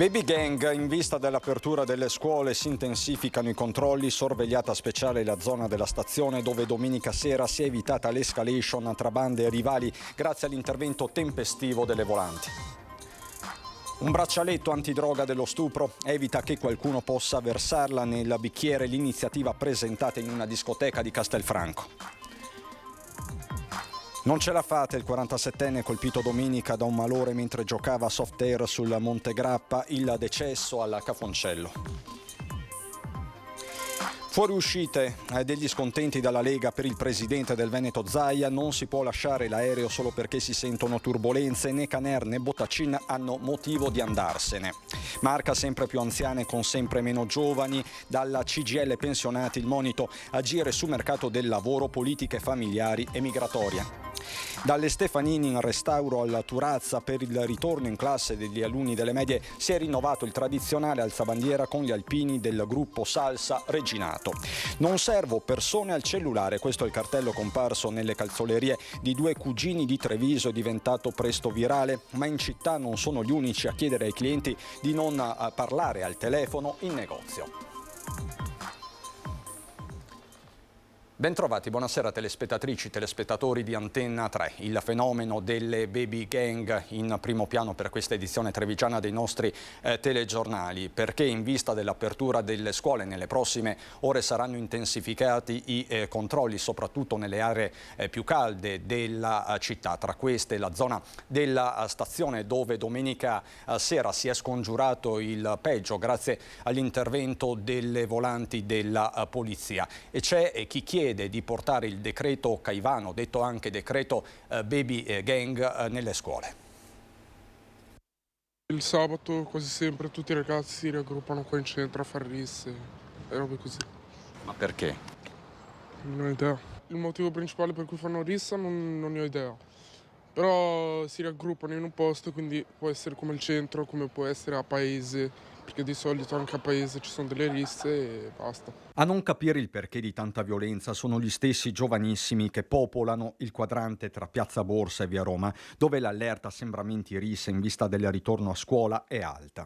Baby gang, in vista dell'apertura delle scuole si intensificano i controlli, sorvegliata speciale la zona della stazione dove domenica sera si è evitata l'escalation tra bande e rivali grazie all'intervento tempestivo delle volanti. Un braccialetto antidroga dello stupro evita che qualcuno possa versarla nel bicchiere, l'iniziativa presentata in una discoteca di Castelfranco. Non ce la fate, il 47enne colpito domenica da un malore mentre giocava a soft air sul Monte Grappa, il decesso al Cafoncello. Fuoriuscite degli scontenti dalla Lega per il presidente del Veneto Zaia, non si può lasciare l'aereo solo perché si sentono turbolenze, né Caner né Bottacin hanno motivo di andarsene. Marca sempre più anziane con sempre meno giovani, dalla CGIL pensionati il monito agire su mercato del lavoro, politiche familiari e migratorie. Dalle Stefanini in restauro alla Turazza per il ritorno in classe degli alunni delle medie si è rinnovato il tradizionale alzabandiera con gli alpini del gruppo Salsa Reginato. Non servo persone al cellulare, questo è il cartello comparso nelle calzolerie di due cugini di Treviso, è diventato presto virale, ma in città non sono gli unici a chiedere ai clienti di non parlare al telefono in negozio. Bentrovati, buonasera telespettatrici, telespettatori di Antenna 3. Il fenomeno delle baby gang in primo piano per questa edizione trevigiana dei nostri telegiornali, perché in vista dell'apertura delle scuole nelle prossime ore saranno intensificati i controlli, soprattutto nelle aree più calde della città. Tra queste la zona della stazione dove domenica sera si è scongiurato il peggio grazie all'intervento delle volanti della polizia. E c'è chi chiede di portare il decreto Caivano, detto anche decreto baby gang, nelle scuole. Il sabato quasi sempre tutti i ragazzi si raggruppano qua in centro a far risse e robe così. Ma perché? Non ho idea. Il motivo principale per cui fanno rissa non ne ho idea. Però si raggruppano in un posto, quindi può essere come il centro, come può essere a paese, perché di solito anche a paese ci sono delle risse e basta. A non capire il perché di tanta violenza sono gli stessi giovanissimi che popolano il quadrante tra Piazza Borsa e Via Roma, dove l'allerta assembramenti risse in vista del ritorno a scuola è alta.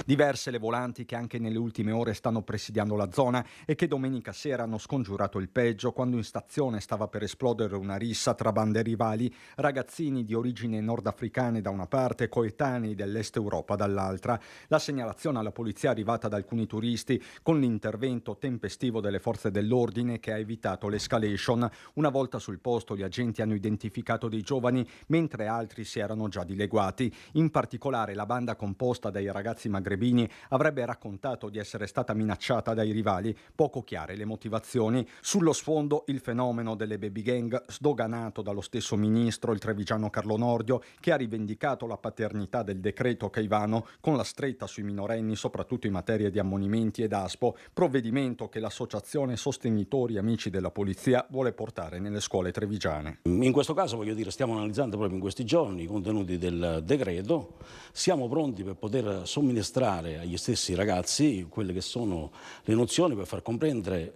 Diverse le volanti che anche nelle ultime ore stanno presidiando la zona e che domenica sera hanno scongiurato il peggio quando in stazione stava per esplodere una rissa tra bande rivali, ragazzini di origine nordafricane da una parte, coetanei dell'est Europa dall'altra. La segnalazione alla polizia è arrivata da alcuni turisti con l'intervento tempestivo delle forze dell'ordine che ha evitato l'escalation. Una volta sul posto gli agenti hanno identificato dei giovani mentre altri si erano già dileguati. In particolare la banda composta dai ragazzi magrebini avrebbe raccontato di essere stata minacciata dai rivali, poco chiare le motivazioni. Sullo sfondo il fenomeno delle baby gang sdoganato dallo stesso ministro, il trevigiano Carlo Nordio, che ha rivendicato la paternità del decreto Caivano con la stretta sui minorenni, soprattutto in materia di ammonimenti ed ASPO, provvedimento che l'associazione Sostenitori Amici della Polizia vuole portare nelle scuole trevigiane. In questo caso, voglio dire, stiamo analizzando proprio in questi giorni i contenuti del decreto, siamo pronti per poter somministrare agli stessi ragazzi quelle che sono le nozioni per far comprendere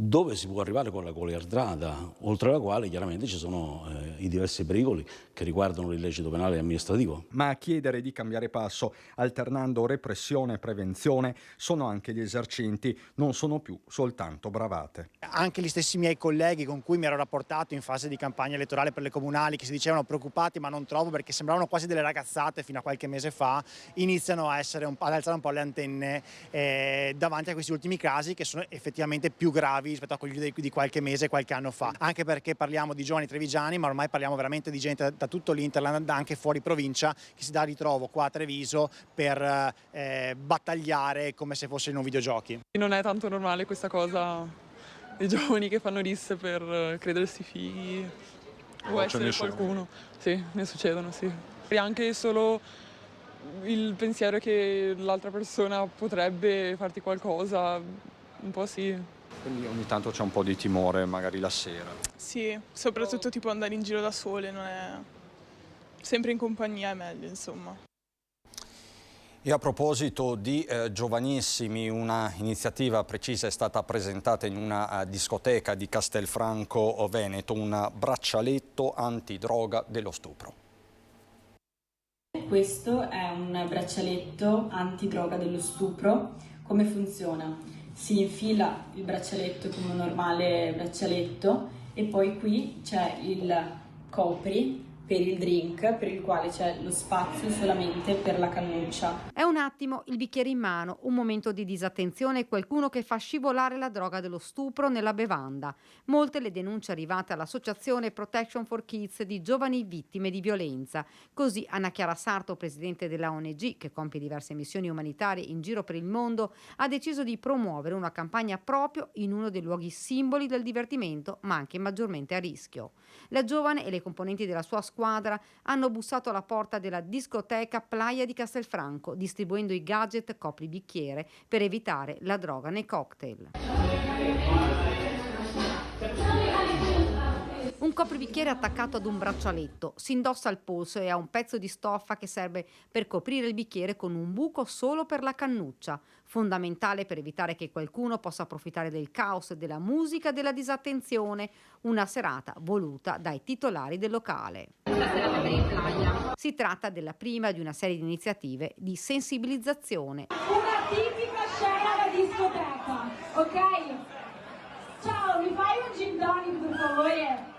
dove si può arrivare con la goliardrata, oltre la quale chiaramente ci sono i diversi pericoli che riguardano l'illecito penale e amministrativo. Ma a chiedere di cambiare passo, alternando repressione e prevenzione, sono anche gli esercenti, non sono più soltanto bravate. Anche gli stessi miei colleghi con cui mi ero rapportato in fase di campagna elettorale per le comunali, che si dicevano preoccupati ma non troppo perché sembravano quasi delle ragazzate fino a qualche mese fa, iniziano ad alzare un po' le antenne davanti a questi ultimi casi che sono effettivamente più gravi rispetto a quelli di qualche mese, qualche anno fa. Anche perché parliamo di giovani trevigiani, ma ormai parliamo veramente di gente da tutto l'Interland, anche fuori provincia, che si dà ritrovo qua a Treviso per battagliare come se fossero in un videogiochi. Non è tanto normale questa cosa dei giovani che fanno risse per credersi fighi o essere qualcuno. Sì, ne succedono, sì. E anche solo il pensiero che l'altra persona potrebbe farti qualcosa, un po' sì. Quindi ogni tanto c'è un po' di timore, magari la sera. Sì, soprattutto tipo andare in giro da sole, non è... sempre in compagnia è meglio, insomma. E a proposito di giovanissimi, una iniziativa precisa è stata presentata in una discoteca di Castelfranco Veneto, un braccialetto antidroga dello stupro. Questo è un braccialetto antidroga dello stupro. Come funziona? Si infila il braccialetto come un normale braccialetto e poi qui c'è il copri per il drink, per il quale c'è lo spazio solamente per la cannuccia. È un attimo il bicchiere in mano, un momento di disattenzione e qualcuno che fa scivolare la droga dello stupro nella bevanda. Molte le denunce arrivate all'associazione Protection for Kids di giovani vittime di violenza. Così Anna Chiara Sarto, presidente della ONG, che compie diverse missioni umanitarie in giro per il mondo, ha deciso di promuovere una campagna proprio in uno dei luoghi simboli del divertimento, ma anche maggiormente a rischio. La giovane e le componenti della sua squadra hanno bussato alla porta della discoteca Playa di Castelfranco, distribuendo i gadget copribicchiere per evitare la droga nei cocktail. Un copribicchiere attaccato ad un braccialetto, si indossa al polso e ha un pezzo di stoffa che serve per coprire il bicchiere con un buco solo per la cannuccia, fondamentale per evitare che qualcuno possa approfittare del caos, della musica e della disattenzione, una serata voluta dai titolari del locale. Si tratta della prima di una serie di iniziative di sensibilizzazione. Una tipica scena da discoteca, ok? Ciao, mi fai un gin tonic per favore?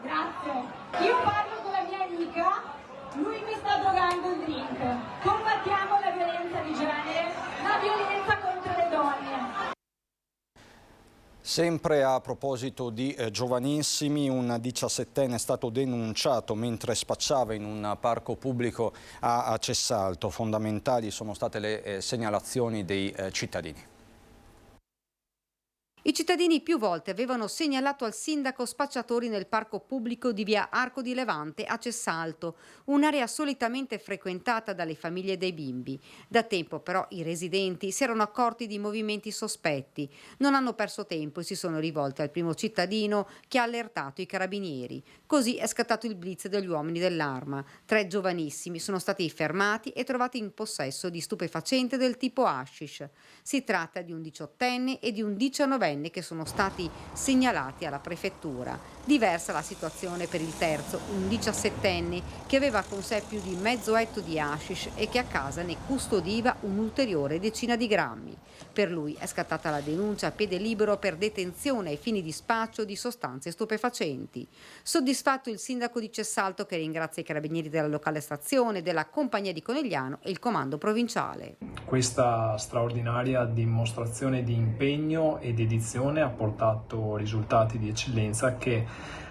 Grazie. Io parlo con la mia amica, lui mi sta drogando il drink. Combattiamo la violenza di genere, la violenza contro le donne. Sempre a proposito di giovanissimi, un 17enne è stato denunciato mentre spacciava in un parco pubblico a Cessalto. Fondamentali sono state le segnalazioni dei cittadini. I cittadini più volte avevano segnalato al sindaco spacciatori nel parco pubblico di via Arco di Levante a Cessalto, un'area solitamente frequentata dalle famiglie dei bimbi. Da tempo però i residenti si erano accorti di movimenti sospetti, non hanno perso tempo e si sono rivolti al primo cittadino che ha allertato i carabinieri. Così è scattato il blitz degli uomini dell'Arma. 3 giovanissimi sono stati fermati e trovati in possesso di stupefacente del tipo hashish. Si tratta di un 18enne e di un 19enne che sono stati segnalati alla prefettura. Diversa la situazione per il terzo, un 17enne che aveva con sé più di mezzo etto di hashish e che a casa ne custodiva un'ulteriore decina di grammi. Per lui è scattata la denuncia a piede libero per detenzione ai fini di spaccio di sostanze stupefacenti. Soddisfatto il sindaco di Cessalto, che ringrazia i carabinieri della locale stazione, della compagnia di Conegliano e il comando provinciale. Questa straordinaria dimostrazione di impegno e dedizione ha portato risultati di eccellenza che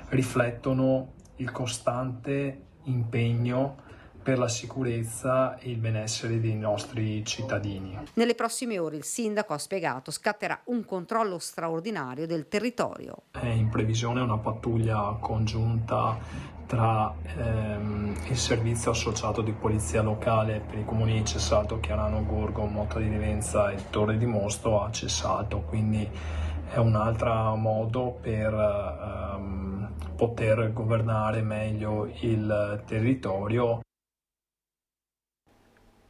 riflettono il costante impegno per la sicurezza e il benessere dei nostri cittadini. Nelle prossime ore il sindaco ha spiegato scatterà un controllo straordinario del territorio. È in previsione una pattuglia congiunta tra il servizio associato di polizia locale per i comuni di Cessalto, Chiarano, Gorgo, Motta di Livenza e Torre di Mosto a Cessalto, quindi è un altro modo per poter governare meglio il territorio.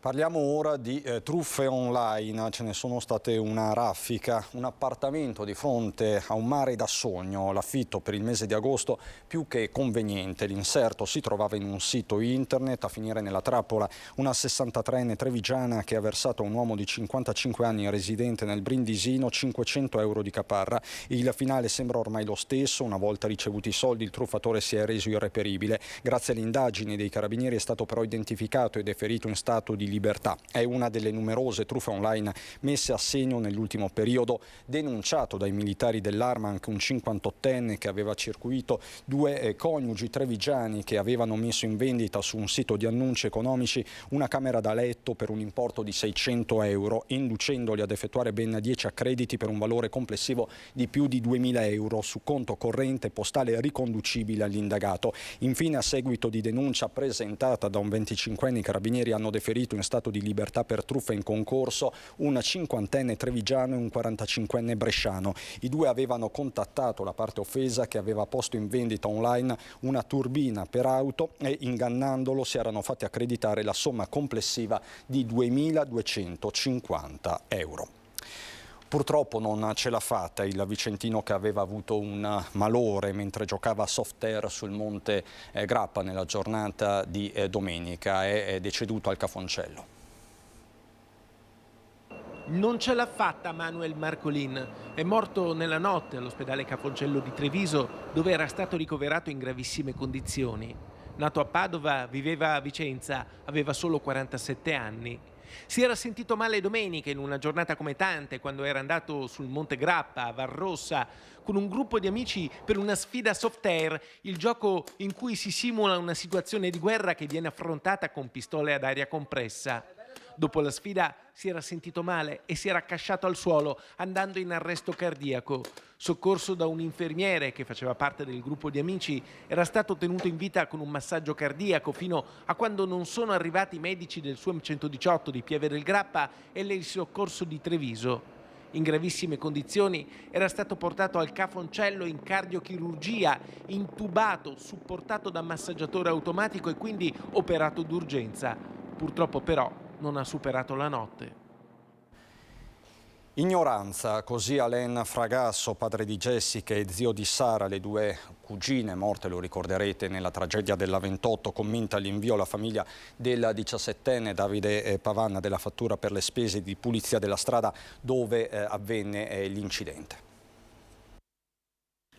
Parliamo ora di truffe online, ce ne sono state una raffica, un appartamento di fronte a un mare da sogno, l'affitto per il mese di agosto più che conveniente, l'inserto si trovava in un sito internet, a finire nella trappola una 63enne trevigiana che ha versato a un uomo di 55 anni residente nel Brindisino 500 euro di caparra. Il finale sembra ormai lo stesso, una volta ricevuti i soldi il truffatore si è reso irreperibile, grazie alle indagini dei carabinieri è stato però identificato ed è ferito in stato di libertà. È una delle numerose truffe online messe a segno nell'ultimo periodo, denunciato dai militari dell'Arma anche un 58enne che aveva circuito 2 coniugi trevigiani che avevano messo in vendita su un sito di annunci economici una camera da letto per un importo di 600 euro, inducendoli ad effettuare ben 10 accrediti per un valore complessivo di più di 2.000 euro su conto corrente postale riconducibile all'indagato. Infine, a seguito di denuncia presentata da un 25enne, i carabinieri hanno deferito in stato di libertà per truffa in concorso un 50enne trevigiano e un 45enne bresciano. I due avevano contattato la parte offesa che aveva posto in vendita online una turbina per auto e, ingannandolo, si erano fatti accreditare la somma complessiva di 2.250 euro. Purtroppo non ce l'ha fatta il vicentino, che aveva avuto un malore mentre giocava a soft air sul monte Grappa nella giornata di domenica. È deceduto al Cafoncello. Non ce l'ha fatta Manuel Marcolin, è morto nella notte all'ospedale Cafoncello di Treviso, dove era stato ricoverato in gravissime condizioni. Nato a Padova, viveva a Vicenza, aveva solo 47 anni. Si era sentito male domenica in una giornata come tante, quando era andato sul Monte Grappa a Varrossa con un gruppo di amici per una sfida soft air, il gioco in cui si simula una situazione di guerra che viene affrontata con pistole ad aria compressa. Dopo la sfida si era sentito male e si era accasciato al suolo, andando in arresto cardiaco. Soccorso da un infermiere che faceva parte del gruppo di amici, era stato tenuto in vita con un massaggio cardiaco fino a quando non sono arrivati i medici del SUAM 118 di Pieve del Grappa e il soccorso di Treviso. In gravissime condizioni era stato portato al Cafoncello in cardiochirurgia, intubato, supportato da massaggiatore automatico e quindi operato d'urgenza. Purtroppo però non ha superato la notte. Ignoranza, così Alain Fragasso, padre di Jessica e zio di Sara, le due cugine morte, lo ricorderete, nella tragedia della 28, commenta l'invio alla famiglia del 17enne Davide Pavan della fattura per le spese di pulizia della strada dove avvenne l'incidente.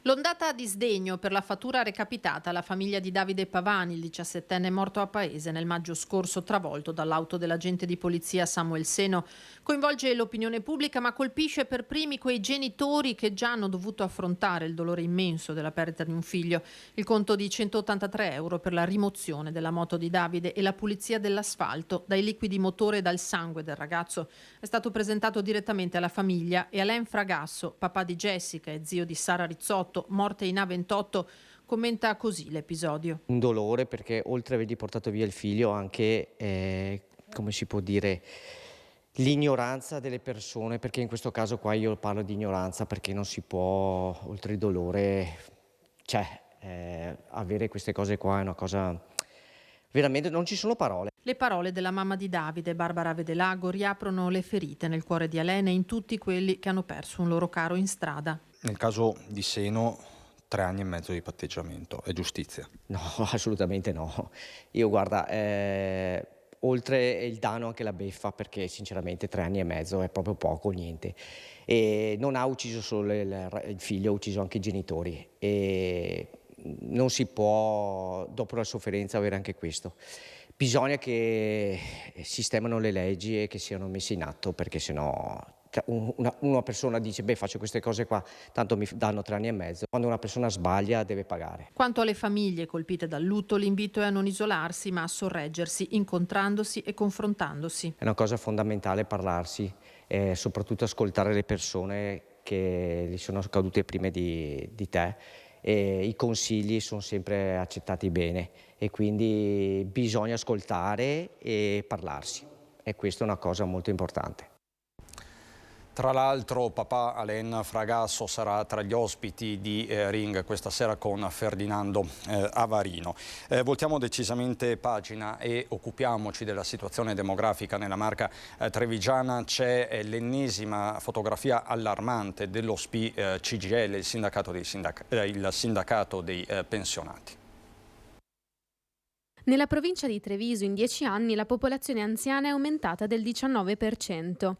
L'ondata di sdegno per la fattura recapitata alla famiglia di Davide Pavani, il 17enne morto a Paese nel maggio scorso, travolto dall'auto dell'agente di polizia Samuel Seno, coinvolge l'opinione pubblica ma colpisce per primi quei genitori che già hanno dovuto affrontare il dolore immenso della perdita di un figlio. Il conto di 183 euro per la rimozione della moto di Davide e la pulizia dell'asfalto dai liquidi motore e dal sangue del ragazzo è stato presentato direttamente alla famiglia e Alain Fragasso, papà di Jessica e zio di Sara Rizzotto, morte in A28, commenta così l'episodio. Un dolore perché oltre a avergli portato via il figlio anche, come si può dire, l'ignoranza delle persone, perché in questo caso qua io parlo di ignoranza perché non si può, oltre il dolore, avere queste cose qua è una cosa, veramente non ci sono parole. Le parole della mamma di Davide, Barbara Vedelago, riaprono le ferite nel cuore di Alain e in tutti quelli che hanno perso un loro caro in strada. Nel caso di Seno, 3 anni e mezzo di patteggiamento. È giustizia? No, assolutamente no. Io guarda, oltre il danno anche la beffa, perché sinceramente 3 anni e mezzo è proprio poco, niente. E non ha ucciso solo il figlio, ha ucciso anche i genitori. E non si può, dopo la sofferenza, avere anche questo. Bisogna che sistemano le leggi e che siano messe in atto, perché sennò una persona dice faccio queste cose qua, tanto mi danno 3 anni e mezzo. Quando una persona sbaglia deve pagare. Quanto alle famiglie colpite dal lutto, l'invito è a non isolarsi ma a sorreggersi, incontrandosi e confrontandosi. È una cosa fondamentale parlarsi, soprattutto ascoltare le persone che gli sono cadute prima di te. E i consigli sono sempre accettati bene e quindi bisogna ascoltare e parlarsi, e questa è una cosa molto importante. Tra l'altro papà Alain Fragasso sarà tra gli ospiti di Ring questa sera con Ferdinando Avarino. Voltiamo decisamente pagina e occupiamoci della situazione demografica nella Marca trevigiana. C'è l'ennesima fotografia allarmante dello SPI CGIL, il sindacato dei pensionati. Nella provincia di Treviso in 10 anni la popolazione anziana è aumentata del 19%,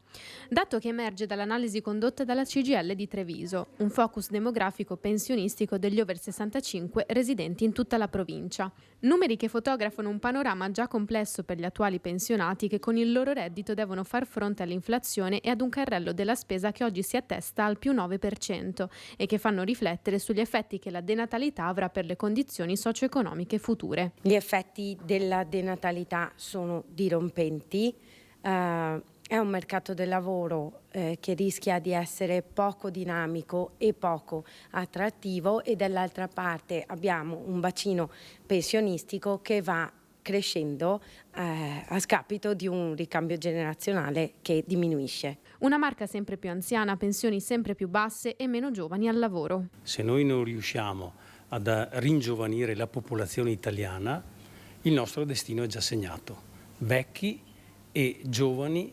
dato che emerge dall'analisi condotta dalla CGIL di Treviso, un focus demografico pensionistico degli over 65 residenti in tutta la provincia. Numeri che fotografano un panorama già complesso per gli attuali pensionati che con il loro reddito devono far fronte all'inflazione e ad un carrello della spesa che oggi si attesta al più 9% e che fanno riflettere sugli effetti che la denatalità avrà per le condizioni socio-economiche future. Gli effetti della denatalità sono dirompenti, è un mercato del lavoro che rischia di essere poco dinamico e poco attrattivo e dall'altra parte abbiamo un bacino pensionistico che va crescendo a scapito di un ricambio generazionale che diminuisce. Una Marca sempre più anziana, pensioni sempre più basse e meno giovani al lavoro. Se noi non riusciamo ad ringiovanire la popolazione italiana, il nostro destino è già segnato. Vecchi e giovani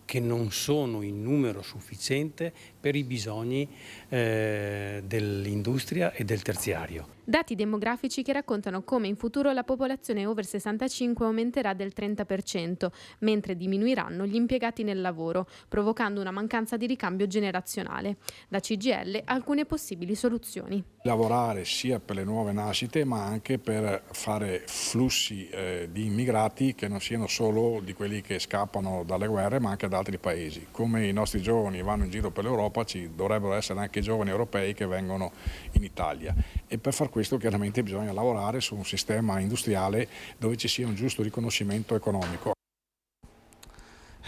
che non sono in numero sufficiente per i bisogni dell'industria e del terziario. Dati demografici che raccontano come in futuro la popolazione over 65 aumenterà del 30%, mentre diminuiranno gli impiegati nel lavoro, provocando una mancanza di ricambio generazionale. Da CGIL alcune possibili soluzioni. Lavorare sia per le nuove nascite ma anche per fare flussi di immigrati che non siano solo di quelli che scappano dalle guerre ma anche da altri paesi. Come i nostri giovani vanno in giro per l'Europa, ci dovrebbero essere anche giovani europei che vengono in Italia, e per far questo chiaramente bisogna lavorare su un sistema industriale dove ci sia un giusto riconoscimento economico.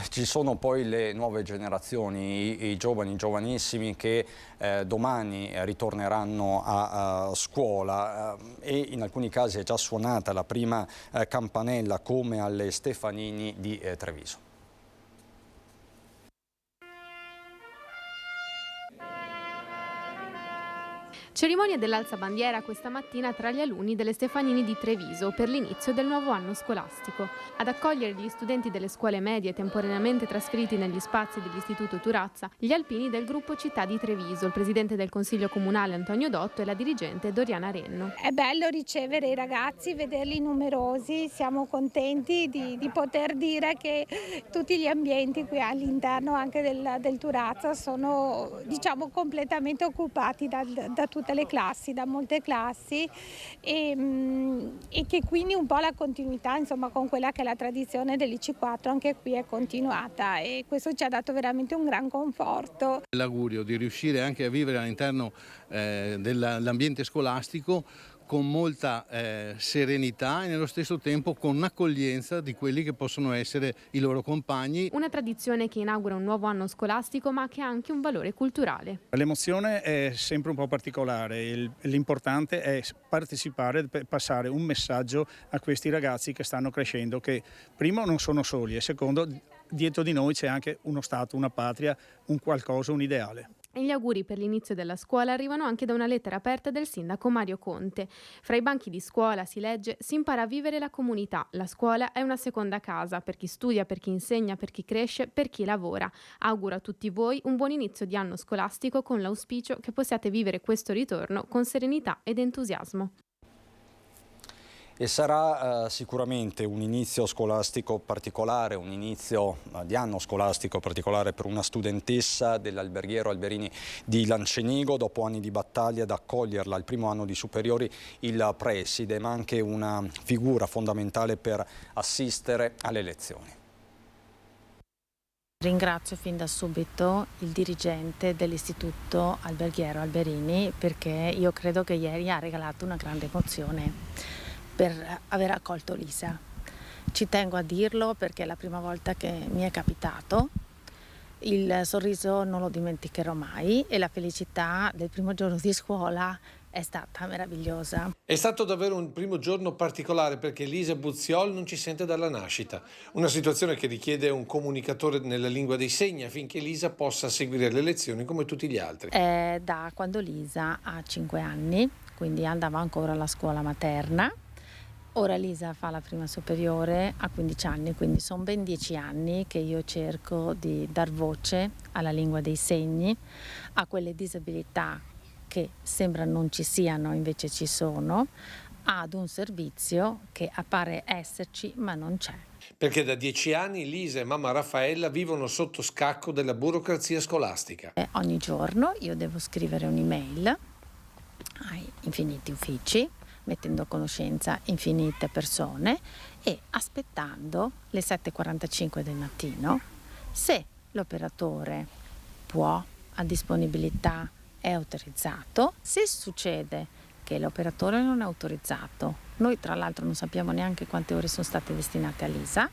Ci sono poi le nuove generazioni, i giovani, i giovanissimi che domani ritorneranno a scuola e in alcuni casi è già suonata la prima campanella, come alle Stefanini di Treviso. Cerimonia dell'alzabandiera questa mattina tra gli alunni delle Stefanini di Treviso per l'inizio del nuovo anno scolastico. Ad accogliere gli studenti delle scuole medie temporaneamente trasferiti negli spazi dell'Istituto Turazza, gli alpini del gruppo Città di Treviso, il presidente del Consiglio Comunale Antonio Dotto e la dirigente Doriana Renno. È bello ricevere i ragazzi, vederli numerosi, siamo contenti di poter dire che tutti gli ambienti qui all'interno anche del Turazza sono, diciamo, completamente occupati da tutte le classi, da molte classi, e che quindi un po' la continuità, insomma, con quella che è la tradizione dell'IC4 anche qui è continuata, e questo ci ha dato veramente un gran conforto. L'augurio di riuscire anche a vivere all'interno dell'ambiente scolastico con molta serenità e nello stesso tempo con accoglienza di quelli che possono essere i loro compagni. Una tradizione che inaugura un nuovo anno scolastico ma che ha anche un valore culturale. L'emozione è sempre un po' particolare, l'importante è partecipare per passare un messaggio a questi ragazzi che stanno crescendo, che primo non sono soli e secondo dietro di noi c'è anche uno Stato, una patria, un qualcosa, un ideale. E gli auguri per l'inizio della scuola arrivano anche da una lettera aperta del sindaco Mario Conte. Fra i banchi di scuola si legge: si impara a vivere la comunità, la scuola è una seconda casa per chi studia, per chi insegna, per chi cresce, per chi lavora. Auguro a tutti voi un buon inizio di anno scolastico con l'auspicio che possiate vivere questo ritorno con serenità ed entusiasmo. E sarà sicuramente un inizio scolastico particolare, un inizio di anno scolastico particolare per una studentessa dell'Alberghiero Alberini di Lancenigo. Dopo anni di battaglia ad accoglierla al primo anno di superiori il preside, ma anche una figura fondamentale per assistere alle lezioni. Ringrazio fin da subito il dirigente dell'Istituto Alberghiero Alberini, perché io credo che ieri ha regalato una grande emozione per aver accolto Lisa. Ci tengo a dirlo perché è la prima volta che mi è capitato. Il sorriso non lo dimenticherò mai e la felicità del primo giorno di scuola è stata meravigliosa. È stato davvero un primo giorno particolare perché Lisa Buziol non ci sente dalla nascita. Una situazione che richiede un comunicatore nella lingua dei segni affinché Lisa possa seguire le lezioni come tutti gli altri. È da quando Lisa ha 5 anni, quindi andava ancora alla scuola materna. Ora Lisa fa la prima superiore a 15 anni, quindi sono ben 10 anni che io cerco di dar voce alla lingua dei segni, a quelle disabilità che sembra non ci siano, invece ci sono, ad un servizio che appare esserci ma non c'è. Perché da 10 anni Lisa e mamma Raffaella vivono sotto scacco della burocrazia scolastica. Ogni giorno io devo scrivere un'email ai infiniti uffici, mettendo a conoscenza infinite persone e aspettando le 7:45 del mattino se l'operatore può, ha disponibilità, è autorizzato. Se succede che l'operatore non è autorizzato, noi tra l'altro non sappiamo neanche quante ore sono state destinate a Lisa,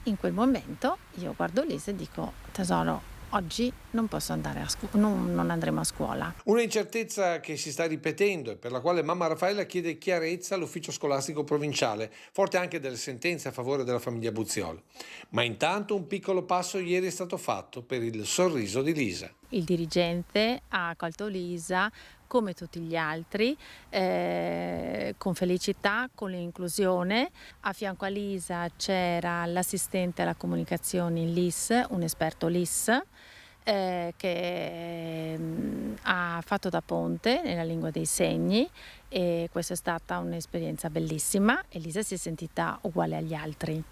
in quel momento io guardo Lisa e dico: tesoro, oggi non posso andare non andremo a scuola. Una incertezza che si sta ripetendo e per la quale mamma Raffaella chiede chiarezza all'ufficio scolastico provinciale, forte anche delle sentenze a favore della famiglia Buziol. Ma intanto un piccolo passo ieri è stato fatto per il sorriso di Lisa. Il dirigente ha accolto Lisa come tutti gli altri, con felicità, con l'inclusione. A fianco a Lisa c'era l'assistente alla comunicazione in LIS, un esperto LIS, che ha fatto da ponte nella lingua dei segni, e questa è stata un'esperienza bellissima e Lisa si è sentita uguale agli altri.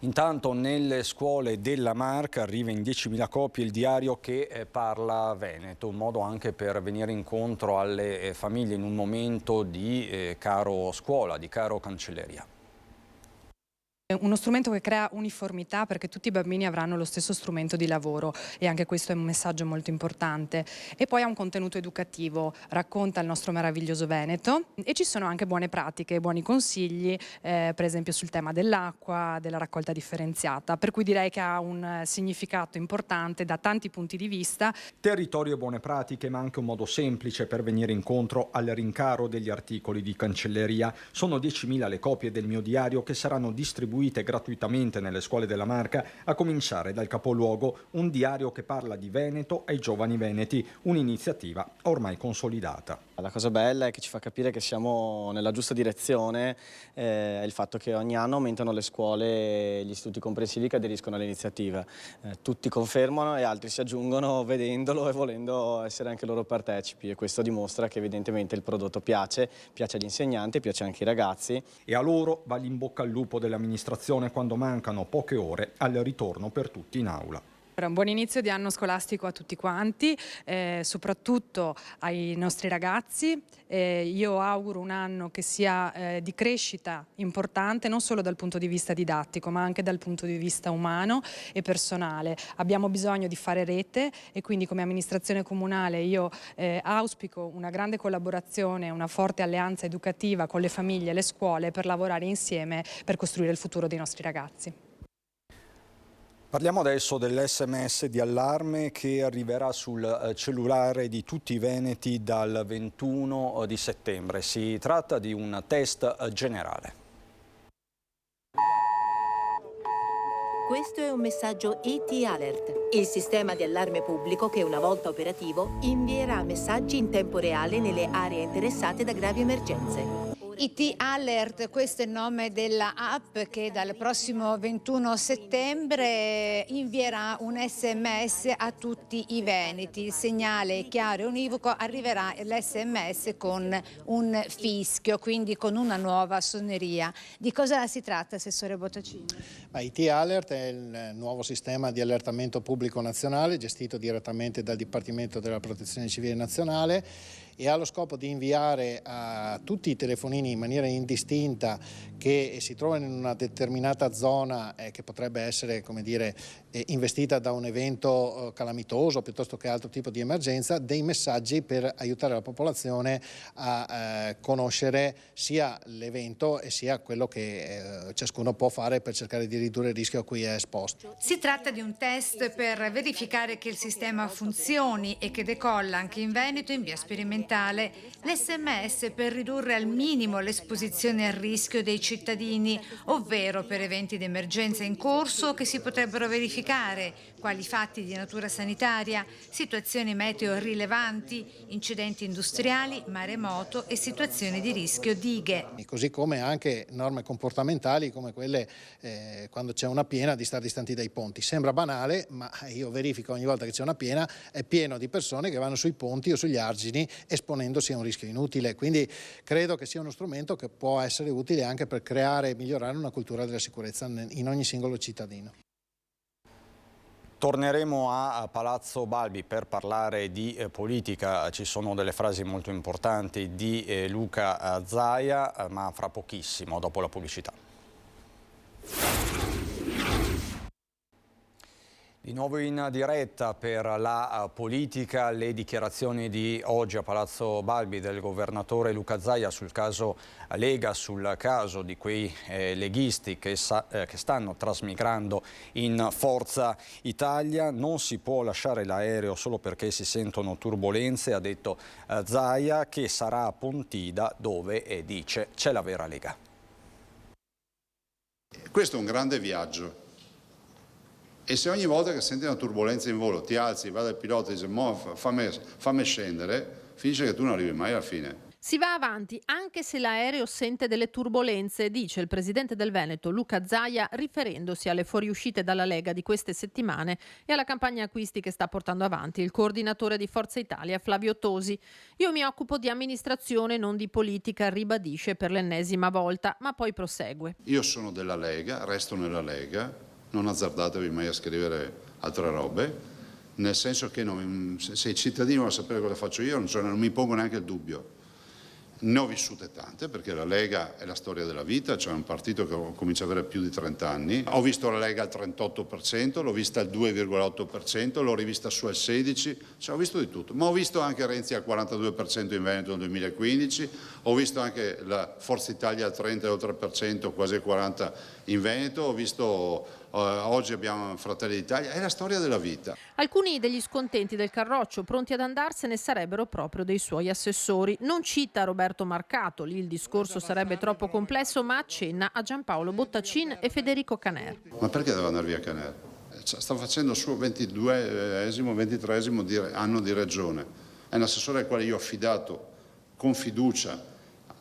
Intanto nelle scuole della Marca arriva in 10.000 copie il diario che parla veneto, un modo anche per venire incontro alle famiglie in un momento di caro scuola, di caro cancelleria. Uno strumento che crea uniformità, perché tutti i bambini avranno lo stesso strumento di lavoro, e anche questo è un messaggio molto importante. E poi ha un contenuto educativo, racconta il nostro meraviglioso Veneto, e ci sono anche buone pratiche, buoni consigli, per esempio sul tema dell'acqua, della raccolta differenziata, per cui direi che ha un significato importante da tanti punti di vista. Territorio e buone pratiche, ma anche un modo semplice per venire incontro al rincaro degli articoli di cancelleria. Sono 10.000 le copie del mio diario che saranno distribuite gratuitamente nelle scuole della Marca, a cominciare dal capoluogo. Un diario che parla di Veneto ai giovani veneti, un'iniziativa ormai consolidata. La cosa bella è che ci fa capire che siamo nella giusta direzione, il fatto che ogni anno aumentano le scuole e gli istituti comprensivi che aderiscono all'iniziativa. Tutti confermano e altri si aggiungono vedendolo e volendo essere anche loro partecipi, e questo dimostra che evidentemente il prodotto piace agli insegnanti, piace anche ai ragazzi. E a loro va l'in bocca al lupo dell'amministrazione quando mancano poche ore al ritorno per tutti in aula. Un buon inizio di anno scolastico a tutti quanti, soprattutto ai nostri ragazzi. Io auguro un anno che sia di crescita importante, non solo dal punto di vista didattico, ma anche dal punto di vista umano e personale. Abbiamo bisogno di fare rete, e quindi come amministrazione comunale io auspico una grande collaborazione, una forte alleanza educativa con le famiglie e le scuole per lavorare insieme per costruire il futuro dei nostri ragazzi. Parliamo adesso dell'SMS di allarme che arriverà sul cellulare di tutti i veneti dal 21 di settembre. Si tratta di un test generale. Questo è un messaggio ET Alert, il sistema di allarme pubblico che, una volta operativo, invierà messaggi in tempo reale nelle aree interessate da gravi emergenze. ET Alert, questo è il nome della app che dal prossimo 21 settembre invierà un SMS a tutti i veneti. Il segnale è chiaro e univoco, arriverà l'SMS con un fischio, quindi con una nuova suoneria. Di cosa si tratta, Assessore Bottacini? ET Alert è il nuovo sistema di allertamento pubblico nazionale gestito direttamente dal Dipartimento della Protezione Civile Nazionale, e ha lo scopo di inviare a tutti i telefonini in maniera indistinta che si trovano in una determinata zona che potrebbe essere, come dire, investita da un evento calamitoso piuttosto che altro tipo di emergenza, dei messaggi per aiutare la popolazione a conoscere sia l'evento e sia quello che ciascuno può fare per cercare di ridurre il rischio a cui è esposto. Si tratta di un test per verificare che il sistema funzioni e che decolla anche in Veneto in via sperimentale l'SMS per ridurre al minimo l'esposizione al rischio dei cittadini, ovvero per eventi di emergenza in corso che si potrebbero verificare, quali fatti di natura sanitaria, situazioni meteo rilevanti, incidenti industriali, maremoto e situazioni di rischio dighe. Così come anche norme comportamentali come quelle quando c'è una piena di stare distanti dai ponti. Sembra banale, ma io verifico ogni volta che c'è una piena, è pieno di persone che vanno sui ponti o sugli argini esponendosi a un rischio inutile. Quindi credo che sia uno strumento che può essere utile anche per creare e migliorare una cultura della sicurezza in ogni singolo cittadino. Torneremo a Palazzo Balbi per parlare di politica. Ci sono delle frasi molto importanti di Luca Zaia, ma fra pochissimo, dopo la pubblicità. Di nuovo in diretta per la politica, le dichiarazioni di oggi a Palazzo Balbi del governatore Luca Zaia sul caso Lega, sul caso di quei leghisti che stanno trasmigrando in Forza Italia. Non si può lasciare l'aereo solo perché si sentono turbolenze, ha detto Zaia, che sarà a Pontida dove, dice, c'è la vera Lega. Questo è un grande viaggio. E se ogni volta che senti una turbolenza in volo ti alzi, va dal pilota e dici fammi scendere, finisce che tu non arrivi mai alla fine. Si va avanti anche se l'aereo sente delle turbolenze, dice il presidente del Veneto Luca Zaia, riferendosi alle fuoriuscite dalla Lega di queste settimane e alla campagna acquisti che sta portando avanti il coordinatore di Forza Italia Flavio Tosi. Io mi occupo di amministrazione, non di politica, ribadisce per l'ennesima volta, ma poi prosegue. Io sono della Lega, resto nella Lega, non azzardatevi mai a scrivere altre robe, nel senso che se i cittadini vogliono sapere cosa faccio io non mi pongo neanche il dubbio. Ne ho vissute tante, perché la Lega è la storia della vita, cioè un partito che comincia ad avere più di 30 anni. Ho visto la Lega al 38%, l'ho vista al 2,8%, l'ho rivista su al 16%, cioè ho visto di tutto. Ma ho visto anche Renzi al 42% in Veneto nel 2015, ho visto anche la Forza Italia al 30%, quasi al 40% in Veneto, ho visto oggi abbiamo Fratelli d'Italia, è la storia della vita. Alcuni degli scontenti del Carroccio pronti ad andarsene sarebbero proprio dei suoi assessori. Non cita Roberto Marcato, lì il discorso sarebbe troppo complesso, ma accenna a Giampaolo Bottacin e Federico Caner. Ma perché deve andare via Caner? Sta facendo il suo 22esimo, 23esimo anno di regione. È un assessore al quale io ho affidato con fiducia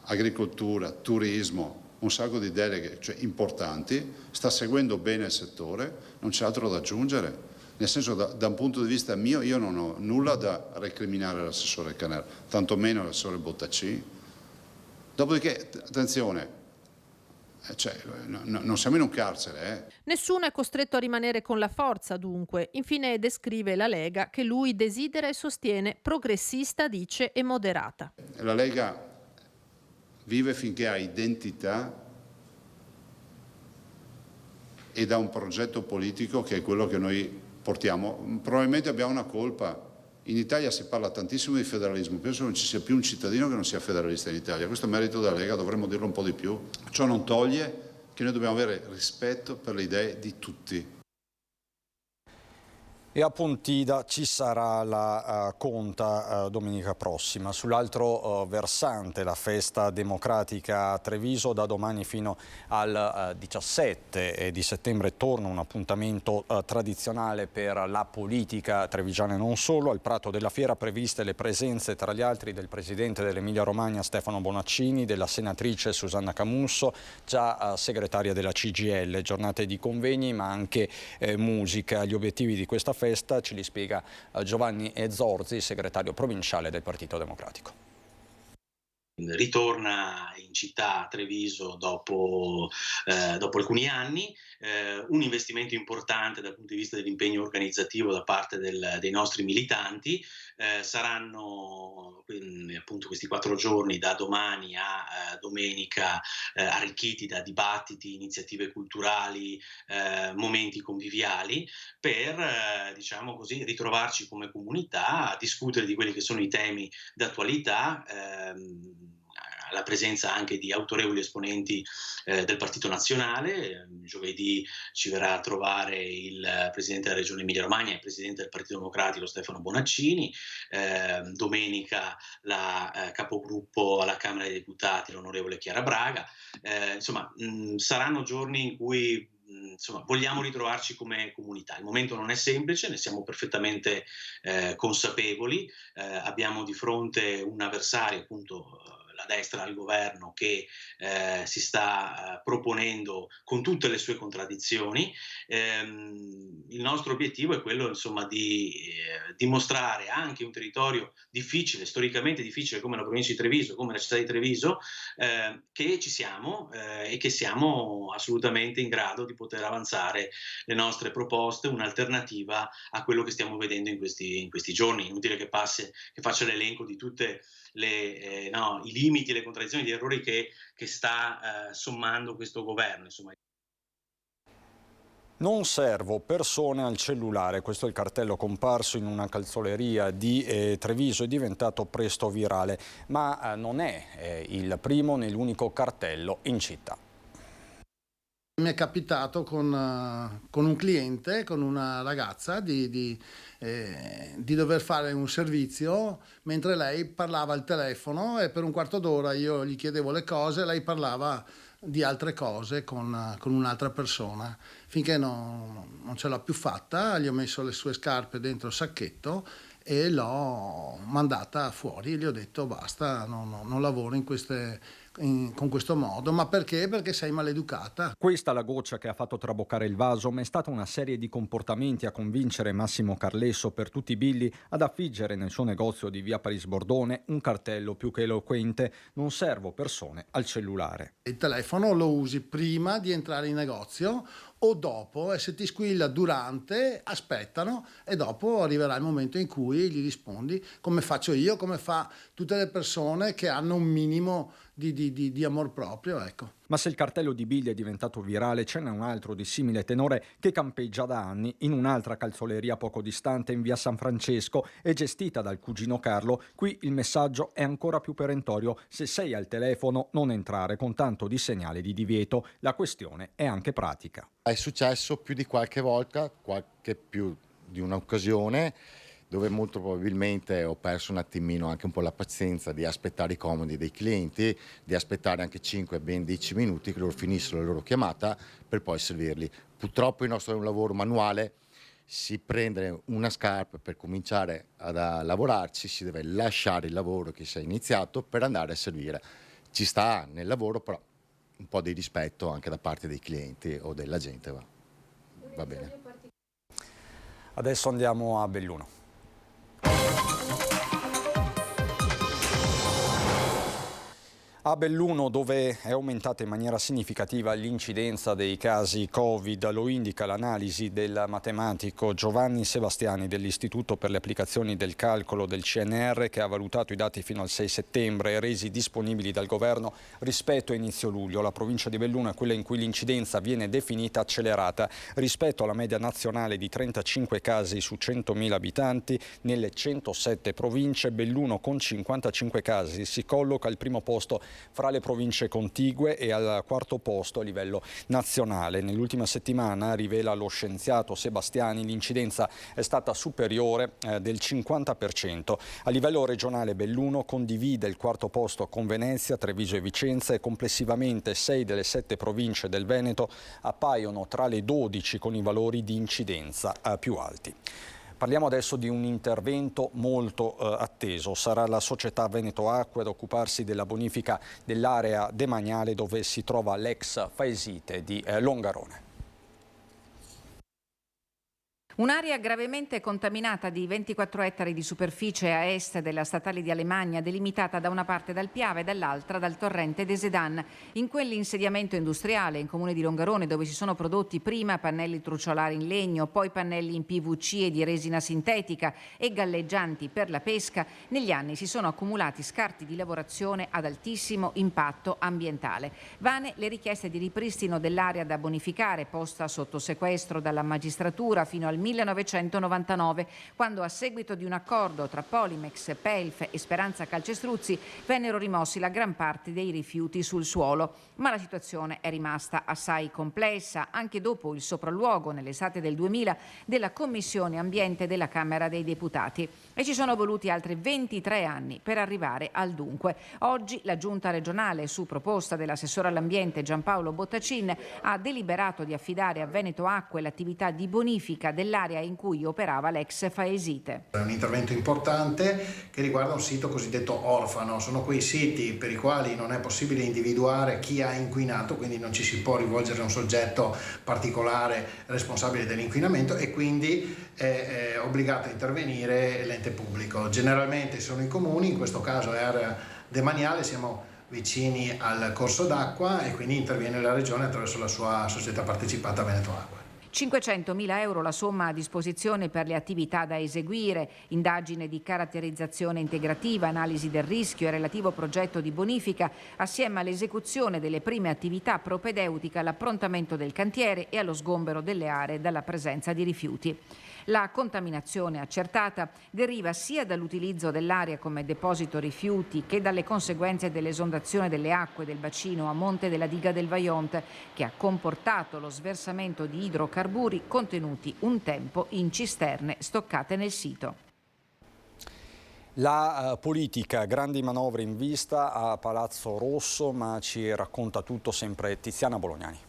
agricoltura, turismo, un sacco di deleghe, cioè importanti, sta seguendo bene il settore, non c'è altro da aggiungere. Nel senso, da un punto di vista mio, io non ho nulla da recriminare all'assessore Caner, tantomeno all'assessore Bottacin. Dopodiché, attenzione, non siamo in un carcere. Nessuno è costretto a rimanere con la forza, dunque. Infine descrive la Lega che lui desidera e sostiene progressista, dice, e moderata. La Lega vive finché ha identità ed ha un progetto politico che è quello che noi portiamo. Probabilmente abbiamo una colpa. In Italia si parla tantissimo di federalismo, penso che non ci sia più un cittadino che non sia federalista in Italia. Questo è merito della Lega, dovremmo dirlo un po' di più. Ciò non toglie che noi dobbiamo avere rispetto per le idee di tutti. E a Pontida ci sarà la conta domenica prossima. Sull'altro versante, la festa democratica a Treviso, da domani fino al 17 di settembre torna un appuntamento tradizionale per la politica trevigiana e non solo. Al Prato della Fiera previste le presenze tra gli altri del presidente dell'Emilia Romagna Stefano Bonaccini, della senatrice Susanna Camusso, già segretaria della CGIL, giornate di convegni ma anche musica. Gli obiettivi di questa festa ce li spiega Giovanni Zorzi, segretario provinciale del Partito Democratico. Ritorna in città a Treviso dopo alcuni anni, un investimento importante dal punto di vista dell'impegno organizzativo da parte dei nostri militanti. Saranno appunto questi 4 giorni da domani a domenica arricchiti da dibattiti, iniziative culturali, momenti conviviali per diciamo così ritrovarci come comunità, a discutere di quelli che sono i temi d'attualità, alla presenza anche di autorevoli esponenti del Partito Nazionale. Giovedì ci verrà a trovare il Presidente della Regione Emilia Romagna e il Presidente del Partito Democratico Stefano Bonaccini, domenica la capogruppo alla Camera dei Deputati l'onorevole Chiara Braga. Insomma, saranno giorni in cui vogliamo ritrovarci come comunità. Il momento non è semplice, ne siamo perfettamente consapevoli. Abbiamo di fronte un avversario, appunto, la destra al governo, che si sta proponendo con tutte le sue contraddizioni. Il nostro obiettivo è quello, insomma, di dimostrare anche un territorio difficile, storicamente difficile come la provincia di Treviso, come la città di Treviso, che ci siamo e che siamo assolutamente in grado di poter avanzare le nostre proposte, un'alternativa a quello che stiamo vedendo in questi giorni. Inutile che faccia l'elenco di tutte i limiti, le contraddizioni, gli errori che sta sommando questo governo. Insomma. Non servo persone al cellulare, questo è il cartello comparso in una calzoleria di Treviso, è diventato presto virale, ma non è il primo né l'unico cartello in città. Mi è capitato con un cliente, con una ragazza, di dover fare un servizio mentre lei parlava al telefono, e per un quarto d'ora io gli chiedevo le cose, lei parlava di altre cose con un'altra persona. Finché non ce l'ho più fatta, gli ho messo le sue scarpe dentro il sacchetto e l'ho mandata fuori e gli ho detto basta, non lavoro con questo modo. Ma perché? Perché sei maleducata. Questa la goccia che ha fatto traboccare il vaso, ma è stata una serie di comportamenti a convincere Massimo Carlesso per tutti i billi ad affiggere nel suo negozio di via Paris Bordone un cartello più che eloquente: non servo persone al cellulare. Il telefono lo usi prima di entrare in negozio o dopo, e se ti squilla durante, aspettano e dopo arriverà il momento in cui gli rispondi, come faccio io, come fa tutte le persone che hanno un minimo di amor proprio, ecco. Ma se il cartello di Billy è diventato virale, ce n'è un altro di simile tenore che campeggia da anni in un'altra calzoleria poco distante in via San Francesco e gestita dal cugino Carlo. Qui il messaggio è ancora più perentorio: se sei al telefono non entrare, con tanto di segnale di divieto. La questione è anche pratica. È successo più di qualche volta, più di un'occasione, dove molto probabilmente ho perso un attimino anche un po' la pazienza di aspettare i comodi dei clienti, di aspettare anche 5, ben 10 minuti che loro finissero la loro chiamata per poi servirli. Purtroppo il nostro è un lavoro manuale, si prende una scarpa per cominciare a lavorarci, si deve lasciare il lavoro che si è iniziato per andare a servire. Ci sta nel lavoro, però un po' di rispetto anche da parte dei clienti o della gente va bene. Adesso andiamo a Belluno. A Belluno, dove è aumentata in maniera significativa l'incidenza dei casi Covid, lo indica l'analisi del matematico Giovanni Sebastiani dell'Istituto per le applicazioni del calcolo del CNR, che ha valutato i dati fino al 6 settembre resi disponibili dal governo rispetto a inizio luglio. La provincia di Belluno è quella in cui l'incidenza viene definita accelerata rispetto alla media nazionale di 35 casi su 100.000 abitanti. Nelle 107 province, Belluno con 55 casi si colloca al primo posto fra le province contigue e al quarto posto a livello nazionale. Nell'ultima settimana, rivela lo scienziato Sebastiani, l'incidenza è stata superiore del 50%. A livello regionale, Belluno condivide il quarto posto con Venezia, Treviso e Vicenza, e complessivamente 6 delle 7 province del Veneto appaiono tra le 12 con i valori di incidenza più alti. Parliamo adesso di un intervento molto atteso. Sarà la società Veneto Acque ad occuparsi della bonifica dell'area demaniale dove si trova l'ex Faesite di Longarone. Un'area gravemente contaminata di 24 ettari di superficie a est della statale di Alemagna, delimitata da una parte dal Piave e dall'altra dal torrente Desedan. In quell'insediamento industriale, in comune di Longarone, dove si sono prodotti prima pannelli truciolari in legno, poi pannelli in PVC e di resina sintetica e galleggianti per la pesca, negli anni si sono accumulati scarti di lavorazione ad altissimo impatto ambientale. Vane le richieste di ripristino dell'area da bonificare, posta sotto sequestro dalla magistratura fino al 1999, quando a seguito di un accordo tra Polimex, Pelf e Speranza Calcestruzzi vennero rimossi la gran parte dei rifiuti sul suolo. Ma la situazione è rimasta assai complessa anche dopo il sopralluogo nell'estate del 2000 della Commissione Ambiente della Camera dei Deputati, e ci sono voluti altri 23 anni per arrivare al dunque. Oggi la Giunta regionale, su proposta dell'assessore all'ambiente Giampaolo Bottacin, ha deliberato di affidare a Veneto Acque l'attività di bonifica dell'area in cui operava l'ex Faesite. È un intervento importante che riguarda un sito cosiddetto orfano. Sono quei siti per i quali non è possibile individuare chi ha inquinato, quindi non ci si può rivolgere a un soggetto particolare responsabile dell'inquinamento, e quindi è obbligato a intervenire l'ente pubblico. Generalmente sono i comuni, in questo caso è area demaniale, siamo vicini al corso d'acqua e quindi interviene la regione attraverso la sua società partecipata Veneto Acque. 500.000 euro la somma a disposizione per le attività da eseguire: indagine di caratterizzazione integrativa, analisi del rischio e relativo progetto di bonifica, assieme all'esecuzione delle prime attività propedeutiche all'approntamento del cantiere e allo sgombero delle aree dalla presenza di rifiuti. La contaminazione accertata deriva sia dall'utilizzo dell'area come deposito rifiuti che dalle conseguenze dell'esondazione delle acque del bacino a monte della diga del Vajont, che ha comportato lo sversamento di idrocarburi contenuti un tempo in cisterne stoccate nel sito. La politica, grandi manovre in vista a Palazzo Rosso, ma ci racconta tutto sempre Tiziana Bolognani.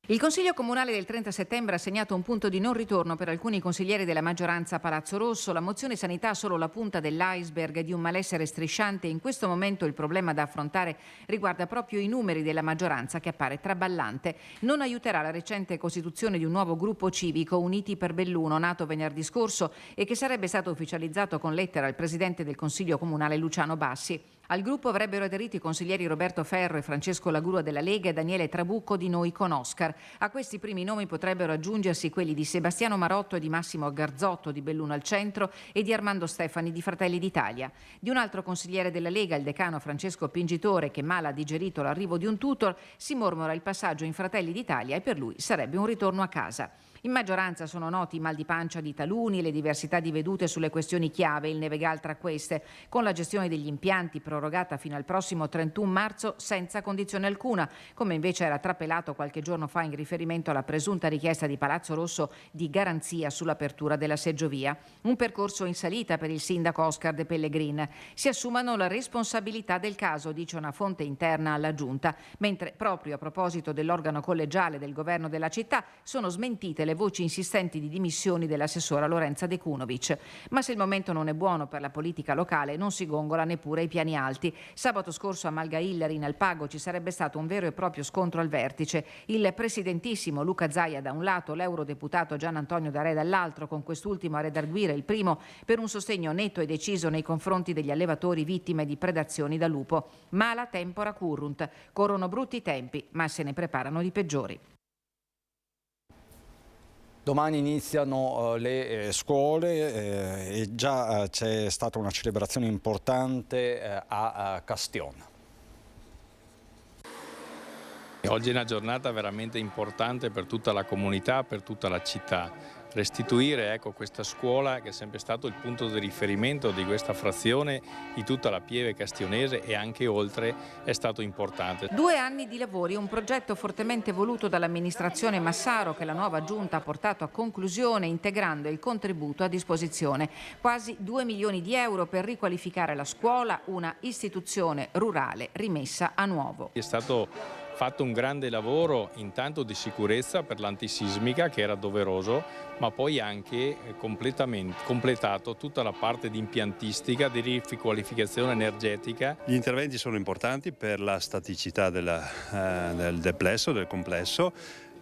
Il Consiglio Comunale del 30 settembre ha segnato un punto di non ritorno per alcuni consiglieri della maggioranza a Palazzo Rosso. La mozione sanità solo la punta dell'iceberg di un malessere strisciante. In questo momento il problema da affrontare riguarda proprio i numeri della maggioranza, che appare traballante. Non aiuterà la recente costituzione di un nuovo gruppo civico, Uniti per Belluno, nato venerdì scorso e che sarebbe stato ufficializzato con lettera al presidente del Consiglio Comunale Luciano Bassi. Al gruppo avrebbero aderito i consiglieri Roberto Ferro e Francesco Lagurua della Lega e Daniele Trabucco di Noi con Oscar. A questi primi nomi potrebbero aggiungersi quelli di Sebastiano Marotto e di Massimo Garzotto di Belluno al Centro e di Armando Stefani di Fratelli d'Italia. Di un altro consigliere della Lega, il decano Francesco Pingitore, che mal ha digerito l'arrivo di un tutor, si mormora il passaggio in Fratelli d'Italia e per lui sarebbe un ritorno a casa. In maggioranza sono noti i mal di pancia di taluni e le diversità di vedute sulle questioni chiave, il Nevegal tra queste, con la gestione degli impianti prorogata fino al prossimo 31 marzo senza condizione alcuna, come invece era trapelato qualche giorno fa in riferimento alla presunta richiesta di Palazzo Rosso di garanzia sull'apertura della seggiovia. Un percorso in salita per il sindaco Oscar De Pellegrin. Si assumano la responsabilità del caso, dice una fonte interna alla Giunta, mentre proprio a proposito dell'organo collegiale del governo della città sono smentite le voci insistenti di dimissioni dell'assessora Lorenza De Cunovic. Ma se il momento non è buono per la politica locale, non si gongola neppure ai piani alti. Sabato scorso a Malga Hiller in Alpago ci sarebbe stato un vero e proprio scontro al vertice. Il presidentissimo Luca Zaia da un lato, l'eurodeputato Gian Antonio D'Are dall'altro, con quest'ultimo a redarguire il primo per un sostegno netto e deciso nei confronti degli allevatori vittime di predazioni da lupo. Mala tempora currunt. Corrono brutti tempi, ma se ne preparano di peggiori. Domani iniziano le scuole e già c'è stata una celebrazione importante a Castione. Oggi è una giornata veramente importante per tutta la comunità, per tutta la città. Restituire questa scuola che è sempre stato il punto di riferimento di questa frazione, di tutta la Pieve castionese e anche oltre, è stato importante. 2 anni di lavori, un progetto fortemente voluto dall'amministrazione Massaro che la nuova giunta ha portato a conclusione integrando il contributo a disposizione. Quasi 2 milioni di euro per riqualificare la scuola, una istituzione rurale rimessa a nuovo. È stato fatto un grande lavoro intanto di sicurezza per l'antisismica, che era doveroso, ma poi anche completato tutta la parte di impiantistica, di riqualificazione energetica. Gli interventi sono importanti per la staticità del complesso,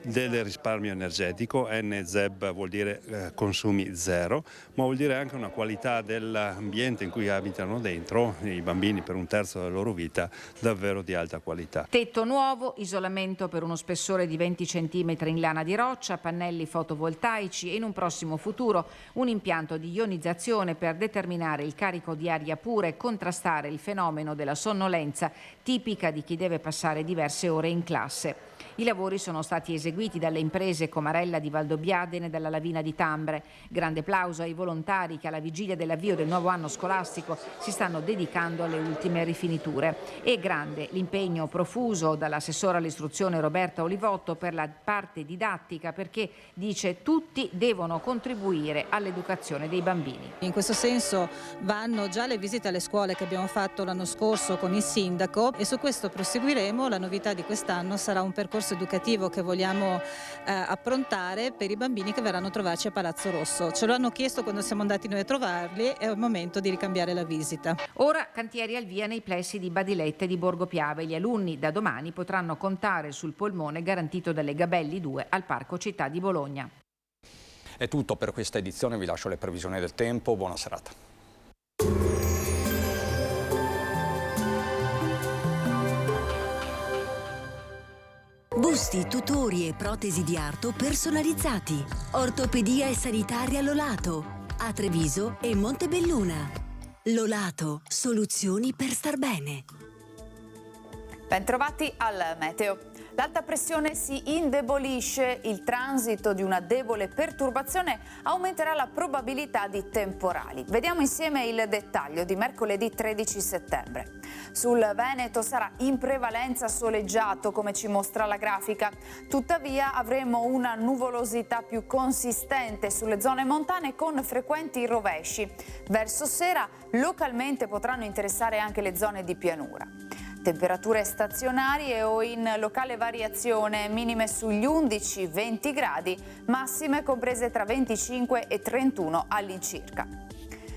del risparmio energetico. NZEB vuol dire consumi zero, ma vuol dire anche una qualità dell'ambiente in cui abitano dentro i bambini per 1/3 della loro vita davvero di alta qualità. Tetto nuovo, isolamento per uno spessore di 20 cm in lana di roccia, pannelli fotovoltaici e in un prossimo futuro un impianto di ionizzazione per determinare il carico di aria pura e contrastare il fenomeno della sonnolenza tipica di chi deve passare diverse ore in classe. I lavori sono stati eseguiti dalle imprese Comarella di Valdobbiadene e dalla Lavina di Tambre. Grande plauso ai volontari che alla vigilia dell'avvio del nuovo anno scolastico si stanno dedicando alle ultime rifiniture. E grande l'impegno profuso dall'assessora all'istruzione Roberta Olivotto per la parte didattica, perché dice tutti devono contribuire all'educazione dei bambini. In questo senso vanno già le visite alle scuole che abbiamo fatto l'anno scorso con il sindaco e su questo proseguiremo. La novità di quest'anno sarà un percorso educativo che vogliamo approntare per i bambini che verranno a trovarci a Palazzo Rosso. Ce lo hanno chiesto quando siamo andati noi a trovarli, è il momento di ricambiare la visita. Ora cantieri al via nei plessi di Badiletta e di Borgo Piave. Gli alunni da domani potranno contare sul polmone garantito dalle Gabelli 2 al Parco Città di Bologna. È tutto per questa edizione, vi lascio le previsioni del tempo, buona serata. Busti, tutori e protesi di arto personalizzati. Ortopedia e sanitaria Lolato. A Treviso e Montebelluna. Lolato, soluzioni per star bene. Bentrovati al meteo. L'alta pressione si indebolisce, il transito di una debole perturbazione aumenterà la probabilità di temporali. Vediamo insieme il dettaglio di mercoledì 13 settembre. Sul Veneto sarà in prevalenza soleggiato, come ci mostra la grafica. Tuttavia avremo una nuvolosità più consistente sulle zone montane con frequenti rovesci. Verso sera localmente potranno interessare anche le zone di pianura. Temperature stazionarie o in locale variazione, minime sugli 11-20 gradi, massime comprese tra 25 e 31 all'incirca.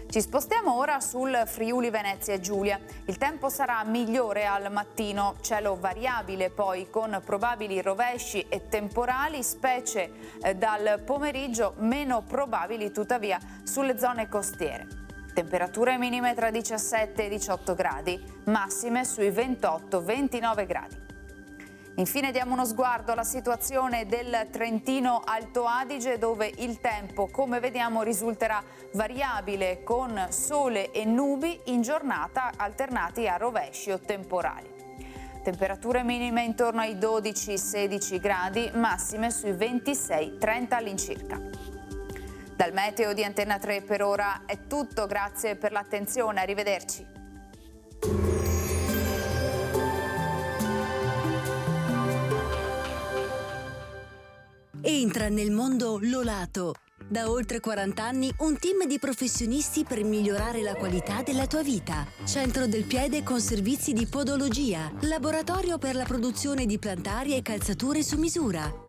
Ci spostiamo ora sul Friuli Venezia Giulia. Il tempo sarà migliore al mattino, cielo variabile poi con probabili rovesci e temporali, specie dal pomeriggio, meno probabili tuttavia sulle zone costiere. Temperature minime tra 17 e 18 gradi, massime sui 28-29 gradi. Infine diamo uno sguardo alla situazione del Trentino Alto Adige, dove il tempo, come vediamo, risulterà variabile con sole e nubi in giornata alternati a rovesci o temporali. Temperature minime intorno ai 12-16 gradi, massime sui 26-30 all'incirca. Dal meteo di Antenna 3 per ora è tutto, grazie per l'attenzione, arrivederci. Entra nel mondo Lolato. Da oltre 40 anni un team di professionisti per migliorare la qualità della tua vita. Centro del piede con servizi di podologia, laboratorio per la produzione di plantarie e calzature su misura.